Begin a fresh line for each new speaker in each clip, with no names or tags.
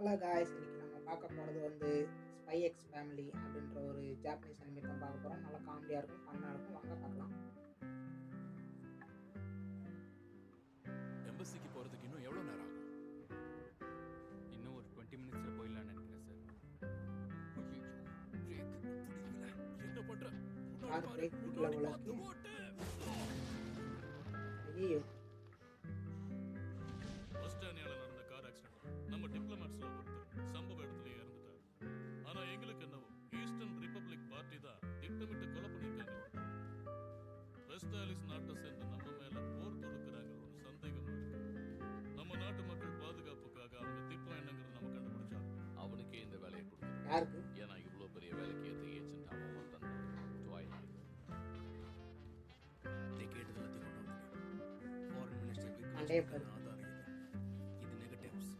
Hello guys, இன்னைக்கு நம்ம பார்க்க போகிறது வந்து ஸ்பை எக்ஸ் ஃபேமிலி அப்படின்ற ஒரு ஜாப்பனீஸ் அனிமே தான் பார்க்க போகிறோம். நல்லா காமெடியாக இருக்கும், ஃபன்னாக இருக்கும். வாங்க பார்க்கலாம்.
எம்பசிக்கு போகிறதுக்கு இன்னும் எவ்வளோ நேரம் ஆகும்?
இன்னும் ஒரு 20 மினிட்ஸில் போயிடலான்னு நினைக்கிறேன் சார்.
என்ன பண்ற?
கார் பிரேக் பிடிக்கல போல இருக்கு. ஐயோ,
ஆஸ்திரேலியாவில் நடந்த கார் ஆக்சிடென்ட் நம்ம டிப்ளமேட்ஸ்ல ஒருத்தர் சம்பவ இடத்துல இறந்துட்டார். ஆனா எங்களுக்கு என்னவோ ஈஸ்டர்ன் ரிப்பப்ளிக் பார்ட்டி தான் திட்டமிட்டு கொலை பண்ணிருக்காங்க. வெஸ்ட் ஆலிஸ் நாட்டை சேர்ந்த நம்ம மேல போர் தொடுக்கிறாங்களோட சந்தேகமா இருக்கு. நம்ம நாட்டு மக்கள் பாதுகாப்புக்காக அவங்க திட்டம் என்னங்கிறத நம்ம கண்டுபிடிச்சாங்க.
அவனுக்கே இந்த வேலையை கொடுத்து,
யாருக்கு?
ஏன்னா இவ்வளோ பெரிய வேலைக்கு ஏற்ற ஏஜென்ட் அவன் தந்தோம்.
கேட்டது எல்லாத்தையும் கொண்டு ஃபாரின் மினிஸ்டர்
மண்டையை பாரு.
ஆதாரம் இல்லை. இது நெகட்டிவ்ஸ்.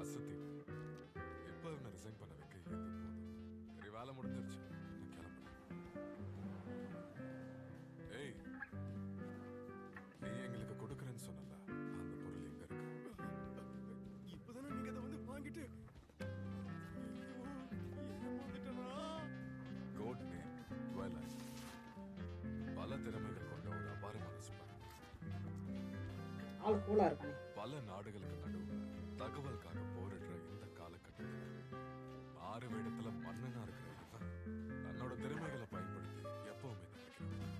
அசத்தி எப்போ இவனை ரிசைன் பண்ண வைக்க இது போதும். சரி, வேலை முடிஞ்சிருச்சு, நான் கிளம்புறேன். ஏய், நீ எங்களுக்கு கொடுக்குறேன்னு சொன்னல, அந்த பொருள் எங்க இருக்கு?
இப்போதானே நீங்க அதை வந்து வாங்கிட்டு
கோட் நேம் ட்வைலைட். பல திறமைகள் கொண்ட ஒரு அபாரமான ஸ்பை.
ஆள் கூலாக இருக்கானே.
பல நாடுகளுக்கு நடுவில் தகவலுக்காக போரிடுற இந்த காலகட்டத்தில் மாறு வேடத்துல மன்னனா இருக்கிற இவன் தன்னோட திறமைகளை பயன்படுத்தி எப்பவுமே நினைக்கிறான்.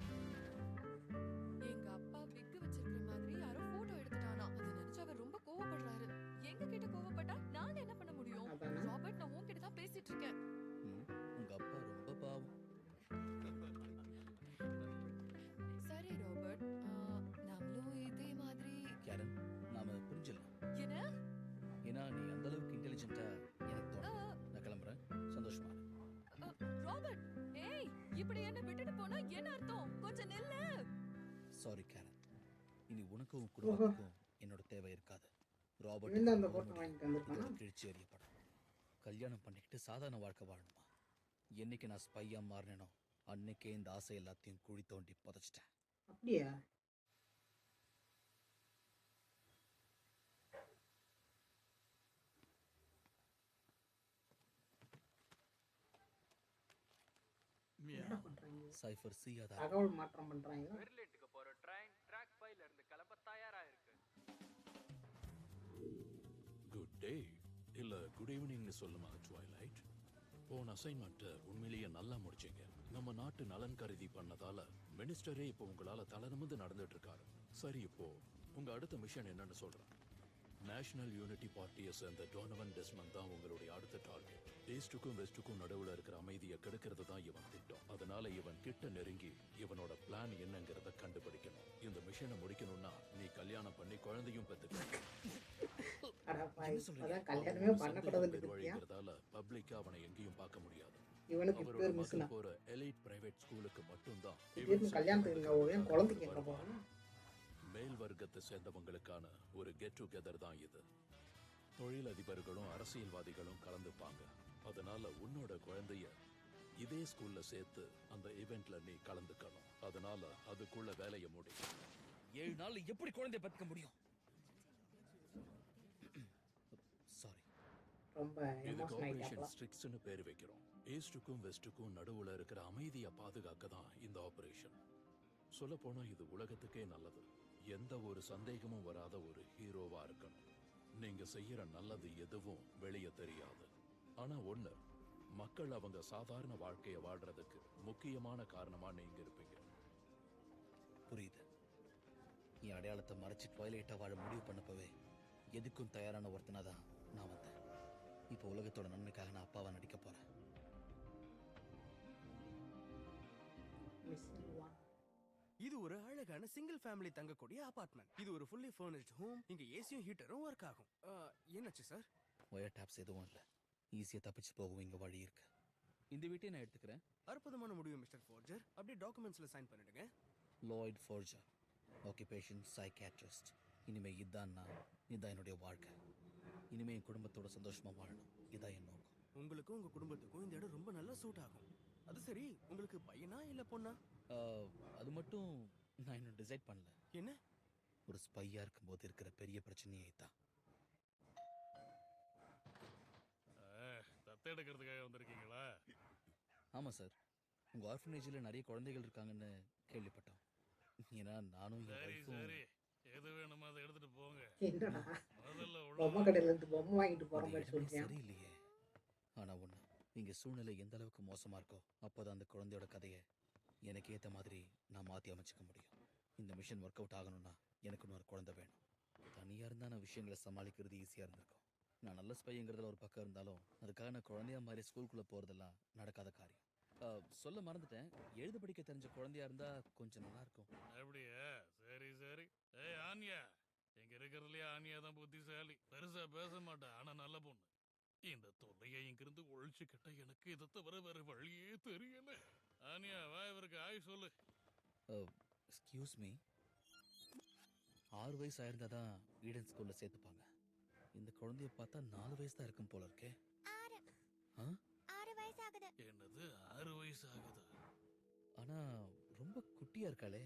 எங்க அப்பா விக்கு வச்சிருக்கிற மாதிரி யாரோ போட்டோ எடுத்துட்டானா. அதை நினைச்சு அவர் ரொம்ப கோவப்படுறாரு. எங்க கிட்ட கோவப்பட்டா நான் என்ன பண்ண முடியும்?
அதானே.
ராபர்ட், நான் உன்கிட்ட தான் பேசிட்டு இருக்கேன்.
உங்க அப்பா ரொம்ப பாவம்.
சரி ராபர்ட், நம்மளும் இதே மாதிரி.
கேரன், நாம புரிஞ்சிடலாம்.
என்ன?
ஏன்னா நீ அந்த அளவுக்கு இன்டெலிஜென்ட்டா எனக்கு தோணும். நான் கிளம்புறேன். சந்தோஷமா இரு.
ராபர்ட், ஏய், இப்படி என்ன விட்டுட்டு போனா என்ன அர்த்தம்? கொஞ்சம் நில்லு.
சாரி கேரன், இனி உனக்கும் உன் குடும்பத்துக்கும் என்னோட தேவை இருக்காது. ராபர்ட்
இவன் தான் அந்த போட்டோ வாங்கிட்டு வந்திருக்கானா?
கிழிச்சி எறியப்படும். கல்யாணம் பண்ணிக்கிட்டு சாதாரண வாழ்க்கை வாழணுமா? என்னைக்கு நான் ஸ்பையா மாறினேனோ அன்னைக்கே இந்த ஆசை எல்லாத்தையும் குழி தோண்டி புதைச்சிட்டேன்.
அப்படியா? என்ன பண்றாங்க?
சைஃபர் சி அதான்
தகவல் மாற்றம் பண்றாங்க.
பெர்லினுக்கு போற ட்ரெயின் ட்ராக் 5ல இருந்து கிளம்ப தயாரா இருக்கு.
குட் டே இல்ல குட் ஈவினிங்னு சொல்லுமா ட்வைலைட்? போன அசைன்மெண்ட்டை உண்மையிலேயே நல்லா முடிச்சீங்க. நம்ம நாட்டு நலன் கருதி பண்ணதால மினிஸ்டரே இப்போ உங்களால தலை நிமிர்ந்து நடந்துட்டு இருக்காரு. சரி, இப்போ உங்க அடுத்த மிஷன் என்னன்னு சொல்றேன். நேஷனல் யூனிட்டி பார்ட்டியை சேர்ந்த டோனவன் டெஸ்மண்ட் தான் உங்களுடைய அடுத்த டார்கெட். ஈஸ்டுக்கும் வெஸ்டுக்கும் நடுவில் இருக்கிற அமைதியை கெடுக்கிறது தான் இவன் திட்டம். அதனால இவன் கிட்ட நெருங்கி இவனோட பிளான் என்னங்கிறத கண்டுபிடிக்கணும். இந்த மிஷனை முடிக்கணும்னா நீ கல்யாணம் பண்ணி குழந்தையும் பெற்றுக்கணும்.
அதான் கல்யாணமே பண்ணக்கூடாதுன்னு இருக்கியா?
வழிங்கிறதால பப்ளிக்கா அவனை எங்கேயும் பார்க்க முடியாது.
இவனுக்கு
அவரோட
பேர்
மகன்
மிஸ்னா.
போற எலைட் பிரைவேட் ஸ்கூலுக்கு மட்டும்தான்
திடீர்னு கல்யாணத்துக்கு என் குழந்தைக்கு எங்க போகணும்?
மேல் வர்க்கத்தை சேர்ந்தவங்களுக்கான ஒரு கெட் டுகெதர் தான் இது. தொழிலதிபர்களும் அரசியல்வாதிகளும் கலந்துப்பாங்க. அதனால உன்னோட குழந்தைய இதே ஸ்கூல்ல சேர்த்து அந்த ஈவெண்ட்ல நீ கலந்துக்கணும். அதனால அதுக்குள்ள வேலையை முடி.
7 நாள்ல எப்படி குழந்தைய பத்துக்க முடியும்? சாரி.
ரொம்ப
இதுக்கு
எமோஷன்
ஆபரேஷன்
ஆயிட்டாப்ல.
ஸ்ட்ரிக்ஸ்னு பேர் வைக்கிறோம். ஈஸ்டுக்கும் வெஸ்டுக்கும் நடுவுல இருக்கிற அமைதியை பாதுகாக்க தான் இந்த ஆபரேஷன். சொல்ல போனா இது உலகத்துக்கே நல்லது. எந்த ஒரு சந்தேகமும் வராத ஒரு ஹீரோவா இருக்கணும். நீங்க செய்யற நல்லது எதுவும் வெளியே தெரியாது. ஆனா ஒண்ணு, மக்கள் அவங்க சாதாரண வாழ்க்கைய வாழ்றதுக்கு முக்கியமான காரணமா நீங்க இருப்பீங்க.
புரியுது. என் அடையாளத்தை மறைச்சு ட்வைலைட்டா வாழ முடிவு பண்ணப்பவே எதுக்கும் தயாரான ஒருத்தனா தான் நான் வந்தேன். இப்போ உலகத்தோட நன்மைக்காக நான் அப்பாவா நடிக்க போறேன்.
Mission one.
இது ஒரு அழகான சிங்கிள் ஃபேமிலி தங்கக்கூடிய அபார்ட்மெண்ட். இது ஒரு ஃபுல்லி ஃபர்னிஷ்ட் ஹோம். இங்க ஏசியும் ஹீட்டரும் ஒர்க் ஆகும். என்னாச்சு சார்?
ஒயர் டாப்ஸ் எதுவும் இல்லை. ஈஸியாக தப்பிச்சு போகவும் இங்கே வழி இருக்கு. இந்த வீட்டையும் நான் எடுத்துக்கிறேன்.
அற்புதமான முடிவு மிஸ்டர் ஃபோர்ஜர். அப்படியே டாக்குமெண்ட்ஸ்ல சைன் பண்ணிடுங்க.
Lloyd ஃபோர்ஜர், occupation psychiatrist. இனிமே இதான் நான், இதான் என்னுடைய வாழ்க்கை. இனிமே என் குடும்பத்தோட சந்தோஷமா வாழணும், இதான் என் நோக்கம்.
உங்களுக்கும் உங்க குடும்பத்துக்கும் இந்த இடம் ரொம்ப நல்லா சூட் ஆகும். அது சரி, உங்களுக்கு பையனா இல்ல பொண்ணா?
அது மட்டும் நான் இன்னும் டிசைட் பண்ணல.
என்ன?
ஒரு ஸ்பையா இருக்கும்போது இருக்கிற பெரிய பிரச்சனையை தான்.
தத்தெடுக்கிறதுக்காக வந்திருக்கீங்களா?
ஆமாம் சார், உங்கள் ஆர்ஃபனேஜில் நிறைய குழந்தைகள் இருக்காங்கன்னு கேள்விப்பட்டோம். ஏன்னா நானும் என்
சரி
ஒய்ஃபும்
சரி, எது வேணுமோ அதை எடுத்துட்டு போங்க.
என்னடா
முதல்ல உள்ள
பொம்மை கடையில இருந்து பொம்மை வாங்கிட்டு போற
இந்த
மாதிரி
இடமே
சொல்றேன்.
சரியில்லையே. ஆனால் ஒன்று, இங்கே சூழ்நிலை எந்த அளவுக்கு மோசமாக இருக்கோ அப்போதான் அந்த குழந்தையோட கதையை எனக்கு ஏற்ற மாதிரி நான் மாற்றி அமைச்சிக்க முடியும். இந்த மிஷன் ஒர்க் அவுட் ஆகணும்னா எனக்கு இன்னொரு குழந்தை வேணும். தனியாக இருந்தால் நான் விஷயங்களை சமாளிக்கிறது ஈஸியாக இருந்திருக்கும். நான் நல்ல ஸ்பைங்கிறதுல ஒரு பக்கம் இருந்தாலும் அதுக்காக நான் குழந்தையா மாதிரி ஸ்கூலுக்குள்ளே போகிறதெல்லாம் நடக்காத காரியம். சொல்ல மறந்துட்டேன், எழுத படிக்க தெரிஞ்ச குழந்தையா இருந்தால் கொஞ்சம் நல்லா இருக்கும்.
அப்படியா? சரி சரி. ஏய் ஆன்யா, இங்க இருக்கிறதுலயே ஆன்யா தான் புத்திசாலி. பெருசா பேச மாட்டா, ஆனா நல்ல பொண்ணு. இந்த தொல்லையை இங்கிருந்து ஒழிச்சு கட்ட எனக்கு இதை தவிர வேற வழியே தெரியல. ஆன்யா, வா இவருக்கு ஆய் சொல்லு.
எக்ஸ்கியூஸ் மீ, 6 வயசு ஆயிருந்தா தான் ஈடன் ஸ்கூலில் சேர்த்துப்பாங்க. இந்த குழந்தைய பார்த்தா 4 வயசு தான் இருக்கும் போல இருக்கே.
6 வயசு ஆகுது.
என்னது 6 வயசு ஆகுது?
ஆனால் ரொம்ப குட்டியாக இருக்காளே.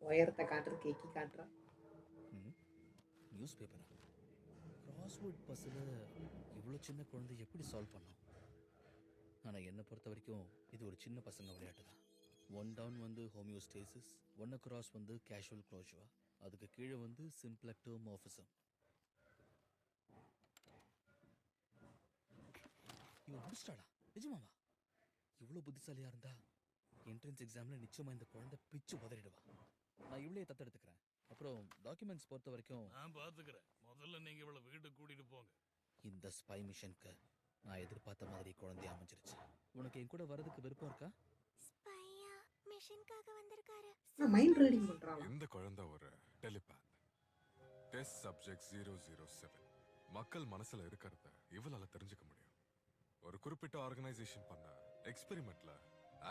உயரத்தை காட்டுறதுக்கு எக்கி காட்டுறா.
நியூஸ் பேப்பரா? கிராஸ்வேர்ட் பஸ்ஸில் இவ்வளோ சின்ன குழந்தை எப்படி சால்வ் பண்ணோம்? ஆனால் என்னை பொறுத்த வரைக்கும் இது ஒரு சின்ன பசங்க விளையாட்டு தான். 1 டவுன் வந்து ஹோமியோஸ்டேசிஸ், 1 across வந்து கேஷுவல் க்ளோஷுவா, அதுக்கு கீழே வந்து சிம்ப்ளக்டோமார்ஃபிசம். இவன் முடிச்சிட்டாளா? நிஜமாவா? இவ்வளோ புத்திசாலியாக இருந்தா என்ட்ரன்ஸ் எக்ஸாமில் நிச்சயமாக இந்த குழந்தை பிச்சு உதறிடுவா. நான் இவ்வளோ தத்தெடுத்துக்கிறேன். அப்புறம் டாக்குமெண்ட்ஸ் பொறுத்த வரைக்கும்
நான் பாத்துக்கிறேன். முதல்ல நீங்க இவளை வீட்டுக்கு கூட்டிட்டு போங்க.
இந்த ஸ்பை மிஷனுக்கு நான் எதிர்பார்த்த மாதிரி குழந்தைய அமைஞ்சிருச்சு. உனக்கு என் கூட வரதுக்கு விருப்பம் இருக்கா?
ஸ்பையா மிஷனுக்காக வந்திருக்காரு.
நான் மைண்ட் ரீடிங் பண்றான்.
இந்த குழந்தை ஒரு டெலிபேத். Test subject 007. மக்கள் மனசுல இருக்கிறத இவளால தெரிஞ்சுக்க முடியும். ஒரு குறிப்பிட்ட ஆர்கனைசேஷன் பண்ண எக்ஸ்பெரிமெண்ட்ல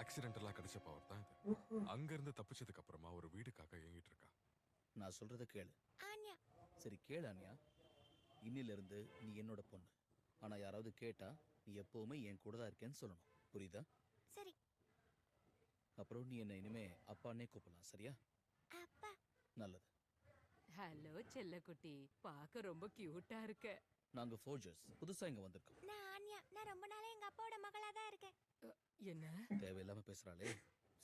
ஆக்சிடென்டலா கிடைச்ச பவர் தான் இது. அங்க இருந்து தப்பிச்சதுக்கு அப்புறமா ஒரு வீடுக்காக ஏங்கிட்டு இருக்கா.
நான் சொல்றத கேளு.
ஆன்யா,
சரி கேளு அனியா, இன்னிலிருந்து நீ என்னோட பொண்ணு. ஆனா யாராவது கேட்டா நீ எப்பவுமே என் கூட தான் இருக்கேன்னு சொல்லணும். புரியுதா?
சரி.
அப்புறம் நீ என்ன இனிமே அப்பான்னே கூப்பிடலாம், சரியா?
அப்பா.
நல்லது.
ஹலோ செல்லக்குட்டி, பார்க்க ரொம்ப கியூட்டா இருக்க.
நாங்க ஃபோர்ஜர்ஸ், புதுசா இங்க வந்திருக்கோம்.
நான் ஆன்யா. நான் ரொம்ப நாளா எங்க அப்பாவோட மகளா தான் இருக்கேன்.
என்ன
தேவையில்லாம பேசுறாளே.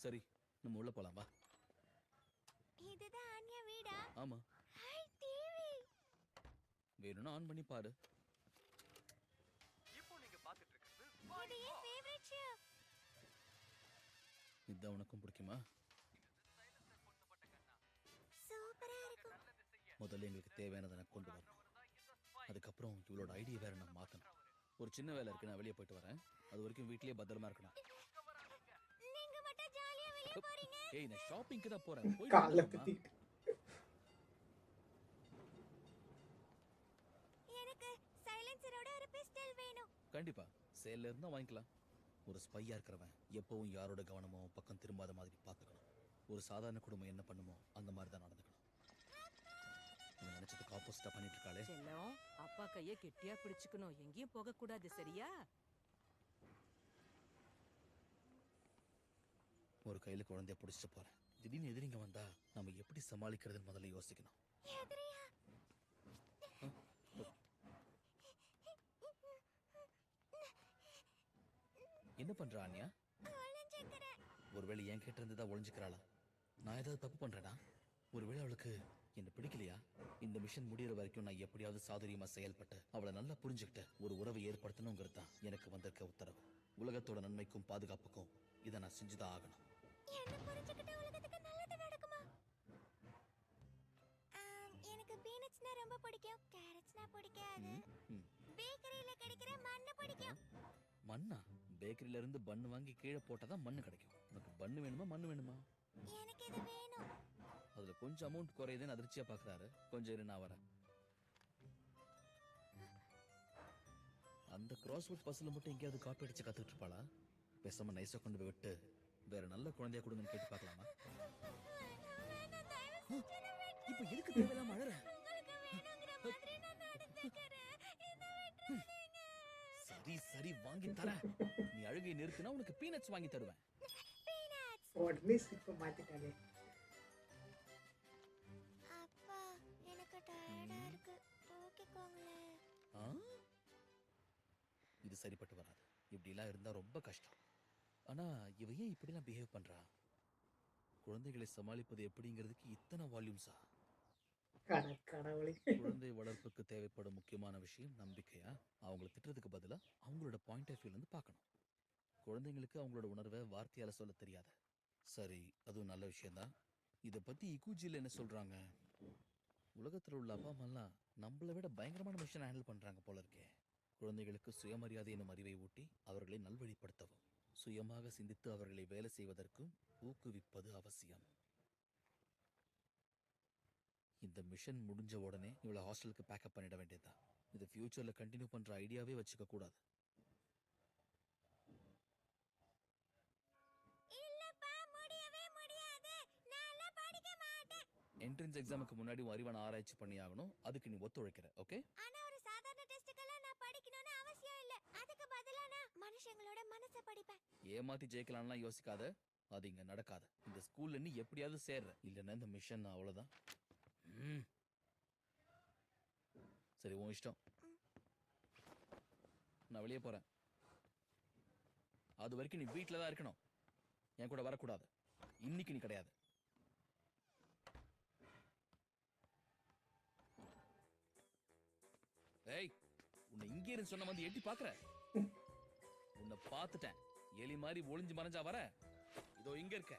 சரி, நம்ம உள்ள போலாம் வா.
இதுதான் ஆன்யா வீடா?
ஆமா,
ஹாய் டிவி.
வேணும்னா ஆன் பண்ணி பாரு.
இப்போ நீங்க பார்த்துட்டு இருக்கிறது
இது என் ஃபேவரட் ஷோ.
இதுதான் உனக்கும் பிடிக்குமா?
சூப்பரா இருக்கும்.
முதல்ல எங்களுக்கு தேவையானதை நான் கொண்டு வரணும். அதுக்கப்புறம் இவளோட ஐடியா வேற நான் மாத்தணும். ஒரு சின்ன வேலை இருக்கு, நான் வெளியே போயிட்டு வரேன். அது வரைக்கும் வீட்லயே பத்திரமா இருக்கணும்.
நீங்க மட்டும் ஜாலியா வெளிய போறீங்க.
ஏய், நான் ஷாப்பிங்க்கு தான் போறேன்.
கால்ல
போயிட்டு
குத்திட்டு.
எனக்கு சைலன்சரோட ஒரு பிஸ்டல் வேணும்.
கண்டிப்பா சேல்ல இருந்தா வாங்கிக்கலாம். ஒரு ஸ்பையா இருக்கிறவன் எப்பவும் யாரோட கவனமும் பக்கம் திரும்பாத மாதிரி பார்த்துக்கணும். ஒரு சாதாரண குடும்பம் என்ன பண்ணுமோ அந்த மாதிரி தான் நடந்துக்கணும். இவன் நினைச்சதுக்கு ஆப்போசிட்டா பண்ணிட்டு இருக்காளே.
செல்லம், அப்பா கைய கெட்டியா பிடிச்சுக்கணும், எங்கேயும் போக கூடாது, சரியா?
ஒரு கையில குழந்தைய பிடிச்சிட்டு போறேன். திடீர்னு எதிரிங்க வந்தா நம்ம எப்படி சமாளிக்கிறதுன்னு முதல்ல யோசிக்கணும்.
எதிரியா?
என்ன பண்ற ஆன்யா?
ஒளிஞ்சுக்கிறேன்.
ஒருவேளை என் கிட்ட இருந்து தான் ஒளிஞ்சுக்கிறாளா? நான் ஏதாவது தப்பு பண்றேனா? ஒருவேளை அவளுக்கு என்ன பிடிக்கலையா? இந்த மிஷன் முடியிற வரைக்கும் நான் எப்படியாவது சாதுரியமா செயல்பட்டு அவளை நல்லா புரிஞ்சுக்கிட்டு ஒரு உறவை ஏற்படுத்தணுங்கிறது தான் எனக்கு வந்திருக்க உத்தரவு. உலகத்தோட நன்மைக்கும் பாதுகாப்புக்கும் இதை நான் செஞ்சுதான் ஆகணும்.
என்ன புரிஞ்சுக்கிட்ட உலகத்துக்கு நல்லது நடக்குமா? எனக்கு பீனட்ஸ்னா ரொம்ப பிடிக்கும். கேரட்ஸ்னா பிடிக்காது. பேக்கரியில கிடைக்கிற மண்ணு பிடிக்கும்.
மண்ணா? பேக்கரியில இருந்து பன்னு வாங்கி கீழே போட்டாதான் மண்ணு கிடைக்கும். உனக்கு பன்னு வேணுமா மண்ணு வேணுமா?
எனக்கு இது வேணும்.
அதுல கொஞ்சம் அமௌண்ட் குறையுதுன்னு அதிர்ச்சியா பாக்குறாரு. கொஞ்சம் இரு, நான் வரேன். அந்த கிராஸ்வுட் பஸ்ல மட்டும் எங்கேயாவது காப்பி அடிச்சு கத்துக்கிட்டு இருப்பாளா? பேசாம நைஸா கொண்டு போய் விட்டு வேற நல்ல குழந்தையா கொடுங்கன்னு கேட்டு பார்க்கலாமா? இப்ப எதுக்கு தேவையில்லாம அழற? சரி சரி, வாங்கி தரேன். நீ அழுகை நிறுத்தினா உனக்கு பீனட்ஸ் வாங்கி தருவேன்.
உடனே சிப்ப மாத்திட்டாங்க.
அப்பா, எனக்கு டயர்டா இருக்கு. தூக்கிக்கோங்களே.
இது சரிப்பட்டு வராது. இப்படிலாம் இருந்தா ரொம்ப கஷ்டம். ஆனா இவ ஏன் இப்படிலாம் பிஹேவ் பண்றா? குழந்தைகளை சமாளிப்பது எப்படிங்கிறதுக்கு இத்தனை வால்யூம்ஸா?
கடவுளே.
குழந்தை வளர்ப்புக்கு தேவைப்படும் முக்கியமான விஷயம் நம்பிக்கையா? அவங்கள திட்டுறதுக்கு பதிலா அவங்களோட பாயிண்ட் ஆஃப் வியூல இருந்து பார்க்கணும். குழந்தைங்களுக்கு அவங்களோட உணர்வை வார்த்தையால சொல்ல தெரியாது. சரி, அதுவும் நல்ல விஷயம்தான். இதை பத்தி இகுஜில என்ன சொல்றாங்க? உலகத்துல உள்ள அப்பா அம்மாலாம் நம்மளை விட பயங்கரமான மிஷன் ஹேண்டில் பண்றாங்க போல இருக்கே. குழந்தைகளுக்கு சுயமரியாதை எனும் அறிவை ஊட்டி அவர்களை நல்வழிப்படுத்தவும், சுயமாக சிந்தித்து அவர்களை வேலை செய்வதற்கும் ஊக்குவிப்பது அவசியம். இந்த மிஷன் முடிஞ்ச உடனே இவளை ஹாஸ்டலுக்கு பேக்கப் பண்ணிட வேண்டியதுதான். இது ஃபியூச்சர்ல கண்டினியூ பண்ற ஐடியாவே வச்சுக்க கூடாது.
இல்லப்பா, முடியவே முடியாது. நான்லாம் படிக்க மாட்டேன்.
என்ட்ரன்ஸ் எக்ஸாமுக்கு முன்னாடி உன் அறிவை நான் ஆராய்ச்சி பண்ணி ஆகணும். அதுக்கு நீ ஒத்துழைக்கிற, ஓகே?
ஆனா ஒரு சாதாரண டெஸ்டுக்கெல்லாம் நான் படிக்கணும்னு அவசியம் இல்ல. அதுக்கு பதிலா நான் மனுஷங்களோட மனசை படிப்பேன்.
ஏமாத்தி ஜெயிக்கலாம்லாம் யோசிக்காத. அது இங்க நடக்காது. இந்த ஸ்கூல்ல நீ எப்படியாவது சேர்ற, இல்லைன்னா இந்த மிஷன் அவ்வளவுதான். சரி, உன் இஷ்டம். நான் வெளியே போறேன். அது வரைக்கும் நீ வீட்டில தான் இருக்கணும். என் கூட வரக்கூடாது. இன்னைக்கு நீ கிடையாது. ஏய், உன்னை இங்கே இருந்து சொன்ன வந்து எட்டி பாக்குற? உன்னை பார்த்துட்டேன். எலி மாதிரி ஒளிஞ்சு மறைஞ்சா வர. இதோ இங்க இருக்க,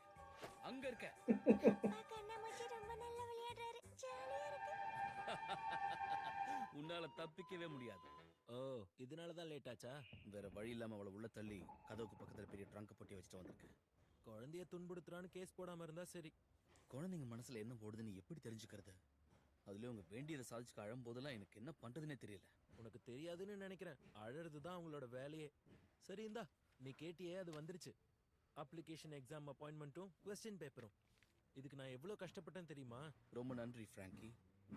அங்க இருக்க.
அப்பா கண்ணாமூச்சி ரொம்ப நல்லா விளையாடுறாரு. ஜாலியா இருக்கு.
உன்னால தப்பிக்கவே முடியாது.
ஓ, இதனாலதான் லேட் ஆச்சா?
வேற வழி இல்லாம அவளை உள்ள தள்ளி கதவுக்கு பக்கத்துல பெரிய ட்ரங்க் பொட்டி வச்சுட்டு வந்திருக்கேன்.
குழந்தைய துன்புறுத்துறான்னு கேஸ் போடாம இருந்தா சரி.
குழந்தைங்க மனசுல என்ன ஓடுதுன்னு எப்படி தெரிஞ்சுக்கிறது? அதுலயும் அவங்க வேண்டியதை சாதிச்சுக்க அழும்போதெல்லாம் எனக்கு என்ன பண்றதுன்னே தெரியல.
உனக்கு தெரியாதுன்னு நினைக்கிறேன். அழறதுதான் அவங்களோட வேலையே. சரி, இந்தா, நீ கேட்டியே, அது வந்துருச்சு. அப்ளிகேஷன், எக்ஸாம் அப்பாயின்மெண்ட்டும் கொஸ்டின் பேப்பரும். இதுக்கு நான் எவ்வளவு கஷ்டப்பட்டேன்னு தெரியுமா?
ரொம்ப நன்றி ஃப்ராங்கி.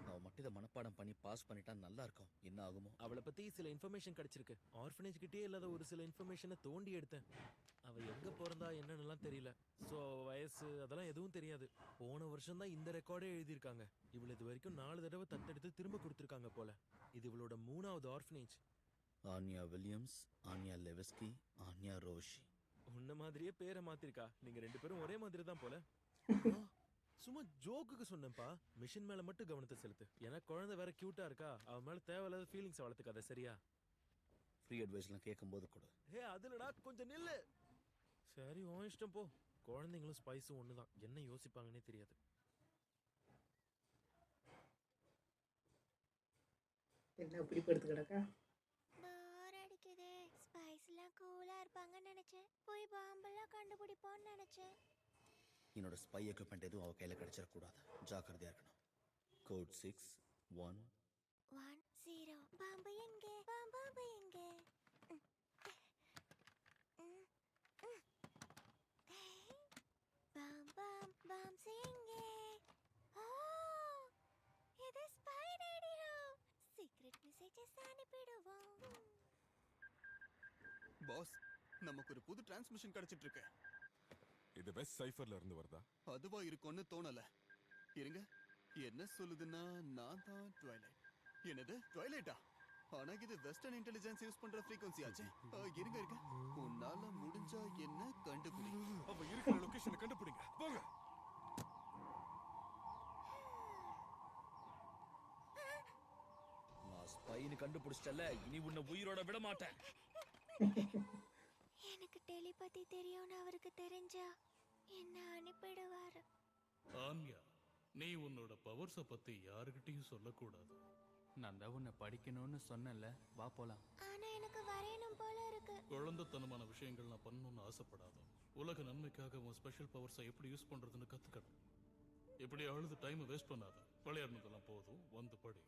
அவ மட்டும் இதை மனப்பாடம் பண்ணி பாஸ் பண்ணிட்டா நல்லா இருக்கும். என்ன ஆகுமோ?
அவளை பத்தி சில இன்ஃபர்மேஷன் கிடைச்சிருக்கு. ஆர்ஃபனேஜ் கிட்டே இல்லாத ஒரு சில இன்ஃபர்மேஷனை தோண்டி எடுத்தேன். அவ எங்க பிறந்தா என்னன்னுலாம் தெரியல. ஸோ வயசு அதெல்லாம் எதுவும் தெரியாது. போன வருஷம் தான் இந்த ரெக்கார்டே எழுதியிருக்காங்க. இவள் இது வரைக்கும் 4 தடவை தத்தெடுத்து திரும்ப கொடுத்துருக்காங்க போல. இது இவளோட 3வது ஆர்ஃபனேஜ்.
ஆன்யா வில்லியம்ஸ், ஆன்யா லெவஸ்கி, ஆன்யா ரோஷி.
உன்ன மாதிரியே பேரை மாத்திருக்கா. நீங்க 2 பேரும் ஒரே மாதிரி தான் போல. சும்மா ஜோக்குக்கு சொன்னேன்ப்பா. மிஷன் மேல மட்டும் கவனத்தை செலுத்து. ஏன்னா குழந்தை வேற கியூட்டா இருக்கா. அவ மேல தேவையில்லாத ஃபீலிங்ஸ் வளர்த்துக்காத, சரியா?
ஃப்ரீ அட்வைஸ்லாம் கேட்கும்போது கொடு.
ஹே, அதுலடா, கொஞ்சம் நில்லு. சரி, உன் இஷ்டம் போ. குழந்தைங்களும் ஸ்பைஸும் ஒண்ணுதான். என்ன யோசிப்பாங்கன்னே தெரியாது.
என்ன இப்படி படுத்து கிடக்கா?
போர் அடிக்குதே. ஸ்பைஸ்லாம் கூலா இருப்பாங்கன்னு நினைச்சேன். போய் பாம்பெல்லாம் கண்டுபிடிப்போம்னு நினைச்சேன்.
என்னோட ஸ்பை எக்யூப்மெண்ட் எதுவும் அவ கையில கிடைச்சிடக்கூடாது. ஜாக்கிரதையா இருக்கணும். கோட் 6-1-10.
பாம்பு எங்கே? பாம்பு எங்கே? பாம்ஸ் எங்கே? ஓ, இது ஸ்பை ரேடியோ. சீக்ரெட் மெசேஜஸ் அனுப்பிடுவோம்.
பாஸ், நமக்கு ஒரு புது டிரான்ஸ்மிஷன் கிடைச்சிட்டு இருக்கு.
இது வெஸ்ட் சைஃபர்ல இருந்து வருதா?
அதுவா இருக்கும்னு தோணல. இருங்க, என்ன சொல்லுதுன்னா நான் தான் ட்வைலைட். என்னது ட்வைலைட்டா? ஆனா இது வெஸ்டர்ன் இன்டெலிஜென்ஸ் யூஸ் பண்ற ஃப்ரீக்வன்சி ஆச்சு. இருங்க இருங்க, உன்னால முடிஞ்சா என்ன கண்டுபிடி.
அவ இருக்கிற லொகேஷனை கண்டுபிடிங்க. போங்க.
நான் ஸ்பைன்னு கண்டுபிடிச்சிட்டல. இனி உன்னை உயிரோட விட மாட்டேன்.
எனக்கு டெலிபதி தெரியும்னு அவருக்கு தெரிஞ்சா என்ன அனுப்பிடுவாரு.
ஆன்யா, நீ உன்னோட பவர்ஸ பத்தி யாருக்கிட்டையும் சொல்லக்கூடாது.
நான் தான் உன்னை படிக்கணும்னு சொன்னேன்ல, வா போலாம்.
ஆனா எனக்கு வரையணும் போல இருக்கு.
குழந்தைத்தனமான விஷயங்கள் நான் பண்ணணும்னு ஆசைப்படாத. உலக நன்மைக்காக உன் ஸ்பெஷல் பவர்ஸை எப்படி யூஸ் பண்றதுன்னு கத்துக்கணும். இப்படி அழுது டைம் வேஸ்ட் பண்ணாத. விளையாடுனதெல்லாம் போதும், வந்து படி.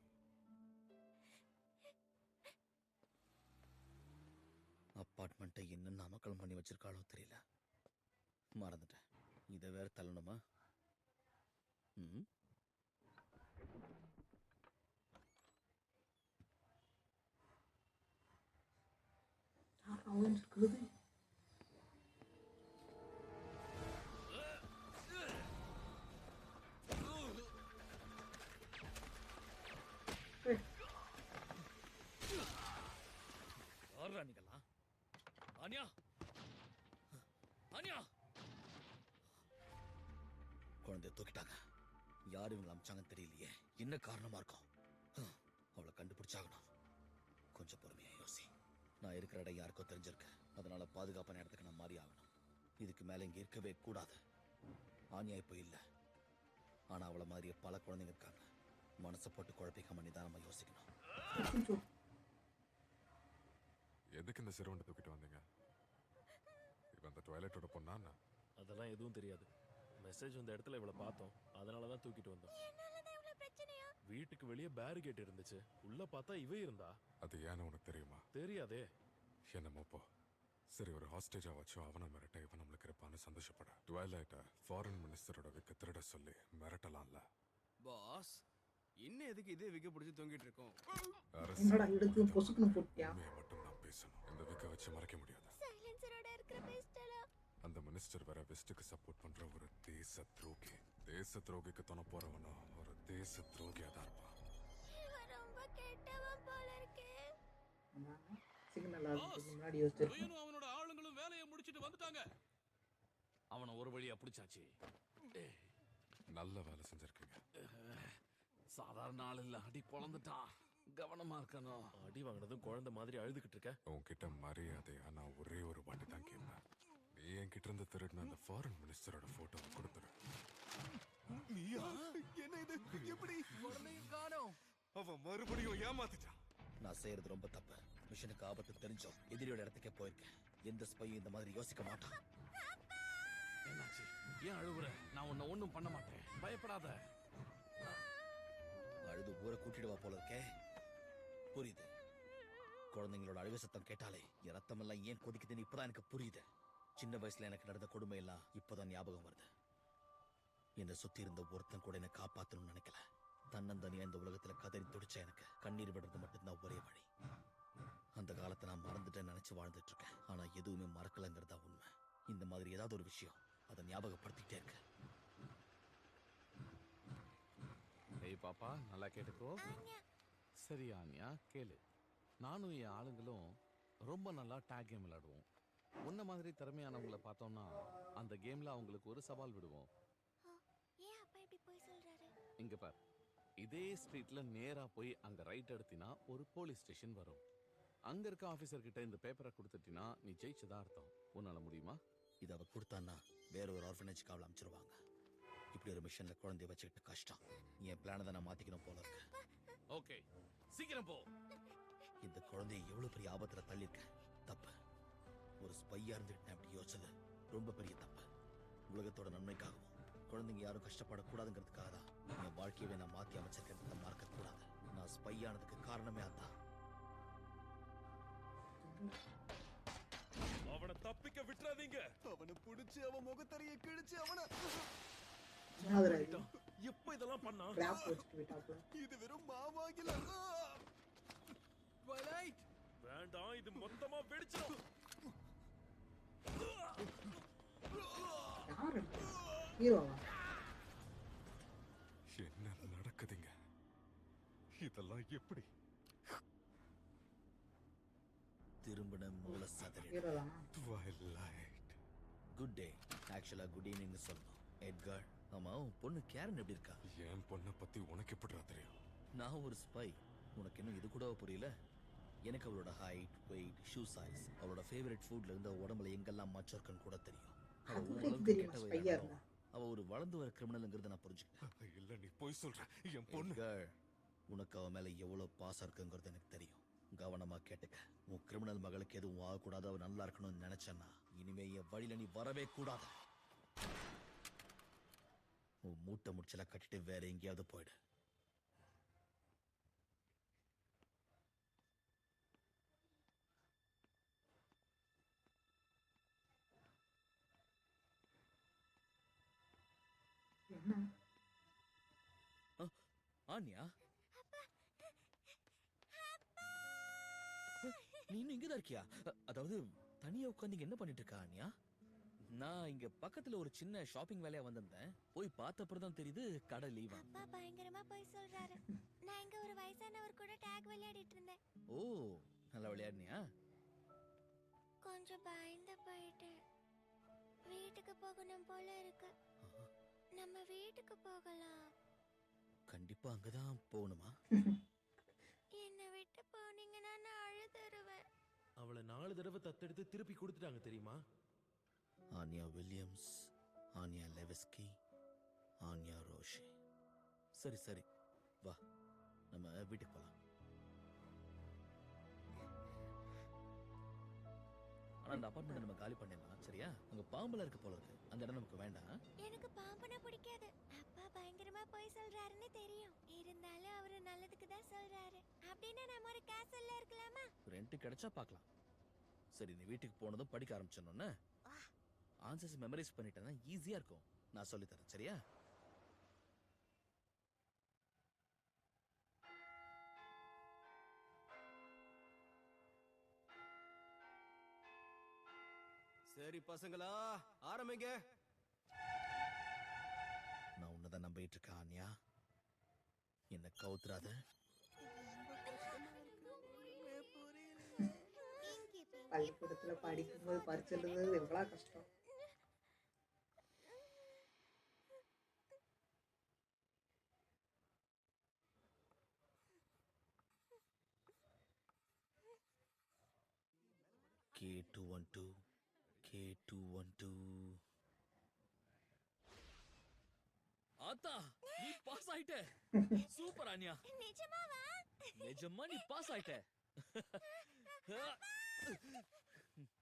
அப்பார்ட்மெண்ட்டை என்ன நாமக்கலம் பண்ணி வச்சிருக்காளோ தெரியல. மறந்துட்டேன். இதை வேற தள்ளணுமா?
இருக்குது.
யாரா நீங்களாம்?
அனியா அனியா
குழந்தைய தூக்கிட்டாங்க. யார் இவங்களை அமிச்சாங்கன்னு தெரியலையே. என்ன காரணமா இருக்கும்? அவளை கண்டுபிடிச்சாகணும். கொஞ்சம் பொறுமையா யோசி. நான் இருக்கிற இடம் யாருக்கோ தெரிஞ்சிருக்கு. அதனால பாதுகாப்பான இடத்துக்கு நான் மாறி ஆகணும். இதுக்கு மேல இங்க இருக்கவே கூடாது. ஆனியா இப்போ இல்ல. ஆனா அவளை மாதிரியே பல குழந்தைங்க இருக்காங்க. மனசை போட்டு குழப்பிக்காம நிதானமா யோசிக்கணும்.
எதுக்கு இந்த சிறுவனை தூக்கிட்டு வந்தீங்க? இவன் அந்த டாய்லெட்டோட பொண்ணா?
அதெல்லாம் எதுவும் தெரியாது. மெசேஜ் வந்த இடத்துல இவளை பார்த்தோம். அதனால தான் தூக்கிட்டு வந்தோம். வீட்டுக்கு வெளியே பேரிகேட் இருந்துச்சு. உள்ள பார்த்தா இவ இருந்தா.
அது ஏன்னு உனக்கு தெரியுமா?
தெரியாதே.
என்னமோ போ. சரி, ஒரு ஹாஸ்டேஜா வச்சோ அவனை மிரட்ட இவன் நம்மளுக்கு இருப்பான்னு சந்தோஷப்பட. டுவைலைட்டை ஃபாரின் மினிஸ்டரோட விக்க திருட சொல்லி மிரட்டலாம்ல.
பாஸ், இன்னும் எதுக்கு இதே விக்க பிடிச்சி தொங்கிட்டு இருக்கோம்?
என்னடா எடுத்து பொசுக்குன்னு போட்டியா?
உண்மையை மட்டும் நான் பேசணும். இந்த விக்க வச்சு மறைக்க முடியாது.
சைலன்சரோட இருக்கிற பிஸ்டலா?
அந்த மினிஸ்டர் வேற வெஸ்ட்டுக்கு சப்போர்ட் பண்ற ஒரு தேச துரோகி. தேச துரோகிக்கு துணை போறவனோ ஒரு தேச துரோகியா தான் இருப்பான்.
இவன் ரொம்ப கெட்டவன் போல இருக்கே.
சிக்னல் முன்னாடி யோசிச்சிருக்கேன்.
பையனும் அவனோட ஆளுங்களும் வேலையை முடிச்சிட்டு வந்துட்டாங்க.
அவனை ஒரு வழியா பிடிச்சாச்சு.
நல்ல வேலை செஞ்சிருக்கீங்க.
சாதாரண ஆள் இல்ல. அடி பொழந்துட்டான். கவனமா இருக்கணும்.
அடி வாங்கினதும் குழந்தை மாதிரி அழுதுகிட்டு இருக்க.
உன்கிட்ட மரியாதையா நான் ஒரே ஒரு வாட்டி தான் கேட்பேன். நீ என்கிட்ட இருந்து திருடின அந்த ஃபாரின் மினிஸ்டரோட போட்டோவை கொடுத்துரு.
நீயா? என்ன இது? எப்படி?
குழந்தையும் காணோம்.
அவன் மறுபடியும் ஏமாத்திட்டான்.
நான் செய்யறது ரொம்ப தப்பு. மிஷனுக்கு ஆபத்து தெரிஞ்சோம் எதிரியோட இடத்துக்கே போயிருக்கேன். எந்த ஸ்பையும் இந்த மாதிரி யோசிக்க மாட்டான்.
என்னாச்சு? ஏன் அழுவுற? நான் உன்னை ஒண்ணும் பண்ண மாட்டேன். பயப்படாத.
அழுது ஊரை கூட்டிடுவா போல இருக்கே. புரியுது. குழந்தைங்களோட அழுகை சத்தம் கேட்டாலே என் ரத்தம் எல்லாம் ஏன் கொதிக்குதுன்னு இப்பதான் எனக்கு புரியுது. சின்ன வயசுல எனக்கு நடந்த கொடுமை எல்லாம் இப்பதான் ஞாபகம் வருது. என்னை சுத்தி இருந்த ஒருத்தன் கூட என்னை காப்பாத்தணும்னு நினைக்கல. தன்னந்தனியா இந்த உலகத்துல கதறி துடிச்ச எனக்கு கண்ணீர் விடுறது மட்டும்தான் ஒரே வழி. அந்த காலத்தை நான் மறந்துட்டேன்னு நினைச்சு வாழ்ந்துட்டு இருக்கேன். ஆனா எதுவுமே மறக்கலங்கிறதா உண்மை. இந்த மாதிரி ஏதாவது ஒரு விஷயம் அதை ஞாபகப்படுத்திட்டே இருக்கு.
ஏய் பாப்பா, நல்லா கேட்டுக்கோ. சரி ஆனியா, கேளு. நானும் என் ஆளுங்களும் ரொம்ப நல்லா டேக் கேம் விளையாடுவோம். உன்ன மாதிரி திறமையானவங்களை பார்த்தோம்னா அந்த கேம்ல அவங்களுக்கு ஒரு சவால் விடுவோம்.
ஏன் அப்பா இப்படி போய் சொல்றாரு?
இங்க பார், இதே ஸ்ட்ரீட்ல நேரா போய் அங்க ரைட் எடுத்தினா ஒரு போலீஸ் ஸ்டேஷன் வரும். அங்க இருக்க ஆபீசர் கிட்ட இந்த பேப்பரை கொடுத்துட்டினா நீ ஜெயிச்சதா அர்த்தம். உன்னால முடியுமா?
இதை அவ கொடுத்தான்னா வேற ஒரு ஆர்ஃபனேஜ்க்கு அவளை அமைச்சிருவாங்க. இப்படி ஒரு மிஷன்ல குழந்தைய வச்சுக்கிட்டு கஷ்டம். என் பிளானை தான் நான் மாத்திக்கணும் போல இருக்கு.
ஓகே, சீக்கிரம் போ.
இந்த குழந்தைய எவ்வளவு பெரிய ஆபத்துல தள்ளியிருக்கேன். தப்பு. ஒரு ஸ்பையா இருந்துட்டு அப்படி யோசிச்சது ரொம்ப பெரிய தப்பு. உலகத்தோட நன்மைக்காகவும் குழந்தைங்க யாரும் கஷ்டப்படக்கூடாதுங்கிறதுக்காக தான் என் வாழ்க்கையவே நான் மாத்தி அமைச்சிருக்கிறத மறக்க கூடாது. நான் ஸ்பையானதுக்கு காரணமே அதான்.
அவனை தப்பிக்க விட்டுறாதீங்க.
அவனை புடிச்சு அவன் முகத்தறிய கிழிச்சு அவனை
எப்ப இதெல்லாம் பண்ணா?
இது வெறும் மாவாகில.
வேண்டாம், இது மொத்தமா வெடிச்சிடும்.
என்ன நடக்குதுங்க? இதெல்லாம் எப்படி?
திரும்பின மூல சதறி. Good day. ஆக்சுவலா குட் ஈவினிங் சொல்லணும். எட்கர், ஆமா உன் பொண்ணு கேரன் எப்படி இருக்கா?
என் பொண்ணை பத்தி உனக்கு எப்படிடா தெரியும்?
நான் ஒரு ஸ்பை. உனக்கு இன்னும் இது கூட புரியல? எனக்கு அவளோட ஹைட், வெயிட், ஷூ சைஸ், அவளோட ஃபேவரட் ஃபுட்ல இருந்து உடம்புல எங்கெல்லாம் மச்சம் இருக்குன்னு கூட தெரியும். அவ ஒரு வளர்ந்து வர கிரிமினல்ங்கிறத நான் புரிஞ்சுக்கிட்டேன்.
இல்ல, நீ போய் சொல்ற. என் பொண்ணு.
உனக்கு அவ மேல எவ்வளவு பாசம் இருக்குங்கிறது எனக்கு தெரியும். கவனமா கேட்டுக்க. உன் கிரிமினல் மகளுக்கு எதுவும் ஆகக்கூடாது, அவ நல்லா இருக்கணும்னு நினைச்சேன்னா இனிமே என் வழியில நீ வரவே கூடாது. உன் மூட்டை முடிச்சல கட்டிட்டு வேற எங்கேயாவது போயிடு. ஆனியா, நீ இன்னும் இங்கதான் இருக்கியா? அதாவது தனியா உட்காந்து என்ன பண்ணிட்டு இருக்கா ஆனியா? நான் இங்க பக்கத்துல ஒரு சின்ன ஷாப்பிங் வேலையா வந்திருந்தேன். போய் பார்த்த அப்புறம் தான் தெரியுது கடை லீவா.
அப்பா பயங்கரமா போய் சொல்றாரு. நான் இங்க ஒரு வயசானவர் கூட டாக் விளையாடிட்டு இருந்தேன்.
ஓ, நல்லா விளையாடுனியா?
கொஞ்சம் பயந்து போயிட்டேன். வீட்டுக்கு போகணும் போல இருக்கு. நம்ம வீட்டுக்கு போகலாம்.
கண்டிப்பா அங்கதான் போகணுமா?
என்னை விட்டு போனீங்கன்னா நான் அழுதுருவேன்.
அவளை 4 தடவை தத்தெடுத்து திருப்பி கொடுத்துட்டாங்க தெரியுமா?
ஆன்யா வில்லியம்ஸ், ஆன்யா லெவிஸ்கி, ஆன்யா ரோஷே. சரி சரி, வா நம்ம வீட்டுக்கு போலாம். ஆனா அந்த அபார்ட்மெண்ட் நம்ம காலி பண்ணிடலாம், சரியா? அங்க பாம்புல இருக்க போல இருக்கு, அந்த இடம் நமக்கு வேண்டாம்.
எனக்கு பாம்புனா பிடிக்காது. அப்பா பயங்கரமா போய் சொல்றாருன்னு தெரியும். இருந்தாலும் அவரு நல்லதுக்கு தான் சொல்றாரு. அப்படின்னா நம்ம ஒரு கேசல்ல இருக்கலாமா?
ரெண்ட் கிடைச்சா பார்க்கலாம். சரி, நீ வீட்டுக்கு போனதும் படிக்க ஆரம்பிச்சிடணும்னு ஆன்சர்ஸ் மெமரைஸ் பண்ணிட்டேன்னா ஈஸியா இருக்கும். நான் சொல்லி தரேன், சரியா?
சரி பசங்களா, ஆரம்பிங்க.
நான் உன்னதான் நம்பிட்டு இருக்கேன் ஆன்யா. என்ன கவுத்துறாத.
பள்ளிக்கூடத்துல படிக்கும்போது பரிச்சு எழுதுறது எவ்வளோ கஷ்டம்.
K212 K212. ஆத்தா, நீ பாஸ் ஆயிட்ட. சூப்பர் ஆன்யா.
நிஜமாவா?
நிஜமா நீ பாஸ் ஆயிட்ட.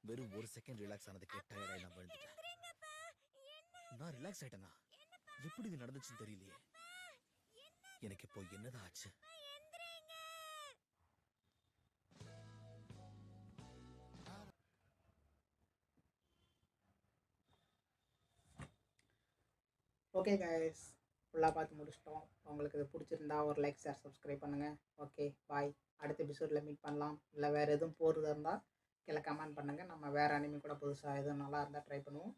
வெறும் 1 செகண்ட் ரிலாக்ஸ் ஆனதுக்கு டயர்டாய் நான் விழுந்துட்டேன். நான் ரிலாக்ஸ் ஆயிட்டேனா? எப்படி இது நடந்துச்சுன்னு தெரியலையே. எனக்கு இப்போ என்னதான் ஆச்சு?
ஓகே கைஸ், ஃபுல்லாக பார்த்து முடிச்சிட்டோம். உங்களுக்கு இது பிடிச்சிருந்தா ஒரு லைக், ஷேர், சப்ஸ்கிரைப் பண்ணுங்கள். Okay bye. அடுத்த எபிசோடில் மீட் பண்ணலாம். இல்லை வேறு எதுவும் போகிறதா இருந்தால் கீழே கமெண்ட் பண்ணுங்கள். நம்ம வேறு அனிமி கூட புதுசாக எதுவும் நல்லா இருந்தால் ட்ரை பண்ணுவோம்.